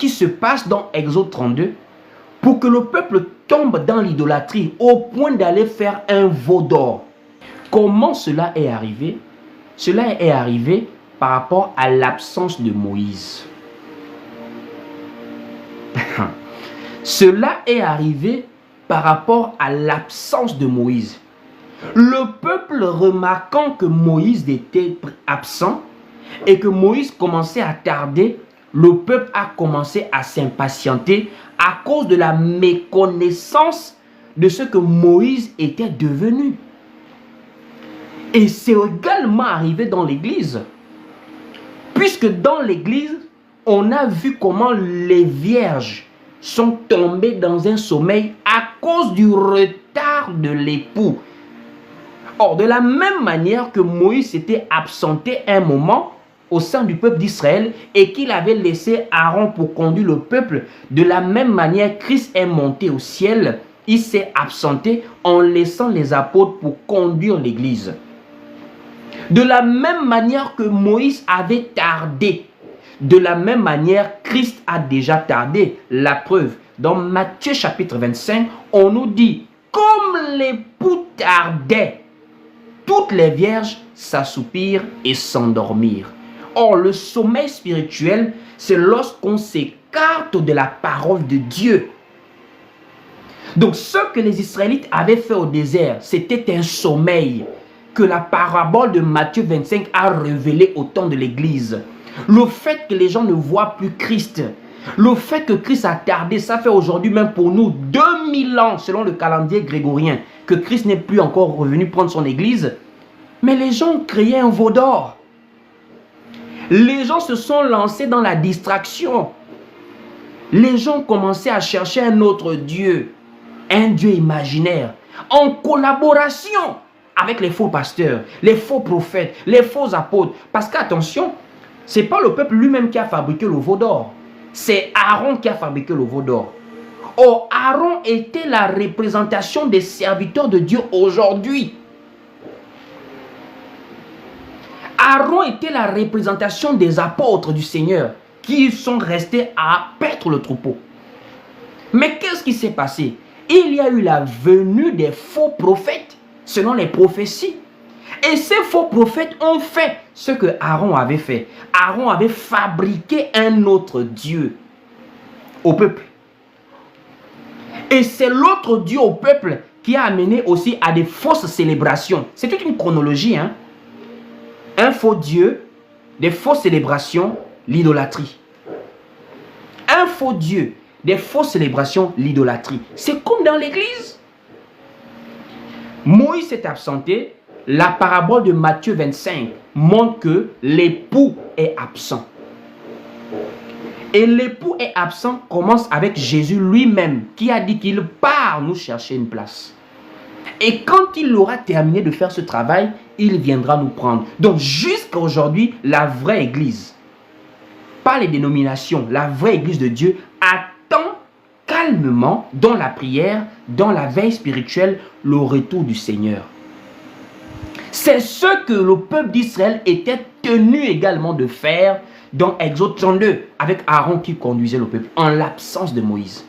qui se passe dans Exode 32 pour que le peuple tombe dans l'idolâtrie au point d'aller faire un veau d'or? Comment cela est arrivé? Cela est arrivé par rapport à l'absence de Moïse. Cela est arrivé par rapport à l'absence de Moïse. Le peuple, remarquant que Moïse était absent et que Moïse commençait à tarder, le peuple a commencé à s'impatienter à cause de la méconnaissance de ce que Moïse était devenu. Et c'est également arrivé dans l'église. Puisque dans l'église, on a vu comment les vierges sont tombées dans un sommeil à cause du retard de l'époux. Or, de la même manière que Moïse s'était absenté un moment au sein du peuple d'Israël et qu'il avait laissé Aaron pour conduire le peuple, de la même manière, Christ est monté au ciel. Il s'est absenté en laissant les apôtres pour conduire l'église. De la même manière que Moïse avait tardé, de la même manière, Christ a déjà tardé. La preuve, dans Matthieu chapitre 25, on nous dit, comme l'époux tardait, toutes les vierges s'assoupirent et s'endormirent. Or, le sommeil spirituel, c'est lorsqu'on s'écarte de la parole de Dieu. Donc, ce que les Israélites avaient fait au désert, c'était un sommeil que la parabole de Matthieu 25 a révélé au temps de l'Église. Le fait que les gens ne voient plus Christ, le fait que Christ a tardé, ça fait aujourd'hui même pour nous 2000 ans, selon le calendrier grégorien, que Christ n'est plus encore revenu prendre son Église. Mais les gens ont créé un veau d'or. Les gens se sont lancés dans la distraction. Les gens ont commencé à chercher un autre Dieu, un Dieu imaginaire, en collaboration avec les faux pasteurs, les faux prophètes, les faux apôtres. Parce qu'attention, ce n'est pas le peuple lui-même qui a fabriqué le veau d'or. C'est Aaron qui a fabriqué le veau d'or. Or, Aaron était la représentation des serviteurs de Dieu aujourd'hui. Aaron était la représentation des apôtres du Seigneur qui sont restés à paître le troupeau. Mais qu'est-ce qui s'est passé? Il y a eu la venue des faux prophètes selon les prophéties. Et ces faux prophètes ont fait ce que Aaron avait fait. Aaron avait fabriqué un autre Dieu au peuple. Et c'est l'autre Dieu au peuple qui a amené aussi à des fausses célébrations. C'est toute une chronologie, hein. Un faux Dieu, des fausses célébrations, l'idolâtrie. Un faux Dieu, des fausses célébrations, l'idolâtrie. C'est comme dans l'église. Moïse s'est absenté. La parabole de Matthieu 25 montre que l'époux est absent. Et l'époux est absent commence avec Jésus lui-même qui a dit qu'il part nous chercher une place. Et quand il aura terminé de faire ce travail, il viendra nous prendre. Donc jusqu'à aujourd'hui, la vraie église, pas les dénominations, la vraie église de Dieu attend calmement dans la prière, dans la veille spirituelle, le retour du Seigneur. C'est ce que le peuple d'Israël était tenu également de faire dans Exode 32 avec Aaron qui conduisait le peuple en l'absence de Moïse.